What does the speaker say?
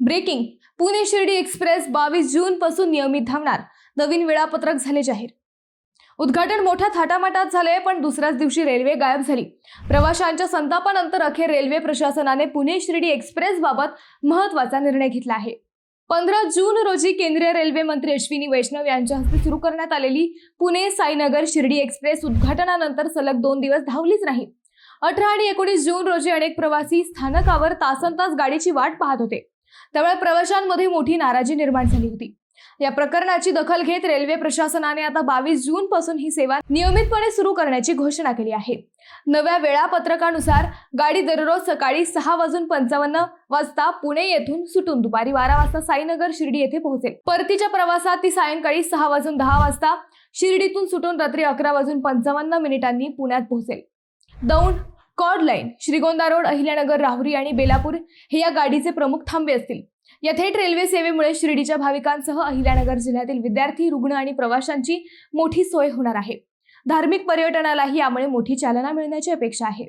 Breaking, Pune Shirdi express 22 जून पासून नियमित धावणार, नवीन वेळापत्रक झाले जाहीर। उद्घाटन मोठ्या थाटामाटात झाले, पण दुसऱ्याच दिवशी रेल्वे गायब झाली। प्रवाशांच्या संतापानंतर अखेर रेल्वे प्रशासनाने पुणे शिर्डी एक्सप्रेस बाबत महत्त्वाचा निर्णय घेतला आहे। 15 जून रोजी केंद्रीय रेल्वे मंत्री अश्विनी वैष्णव यांच्या हस्ते सुरू करण्यात आलेली पुणे साईनगर शिर्डी एक्सप्रेस उद्घाटनानंतर सलग 2 दिवस धावलीच नाही। 18 आणि 19 जून रोजी अनेक प्रवासी स्थानकावर तासनतास गाडीची वाट पाहत होते। त्यामुळे प्रवाशांमध्ये मोठी नाराजी निर्माण झाली होती। या प्रकरणाची दखल घेत रेल्वे प्रशासनाने आता 22 जून पासून ही सेवा नियमितपणे सुरू करण्याची घोषणा केली आहे। नव्या वेळापत्रकानुसार गाडी दररोज सकाळी 6:55 वाजता पुणे येथून सुटून दुपारी 12 वाजता साईनगर शिर्डी येथे पोहोचेल। परतीच्या प्रवासात ती सायंकाळी 6:10 वाजता शिर्डीतून सुटून रात्री 11:55 पुण्यात पोहोचेल। Daund, chord line, Shrigonda road, Ahilyanagar, Rahuri आणि बेलापूर हे या गाडीचे प्रमुख थांबे असतील। या थेट रेल्वे सेवेमुळे शिर्डीच्या भाविकांसह अहिल्यानगर जिल्ह्यातील विद्यार्थी, रुग्ण आणि प्रवाशांची मोठी सोय होणार आहे। धार्मिक पर्यटनालाही यामुळे मोठी चालना मिळण्याची अपेक्षा आहे।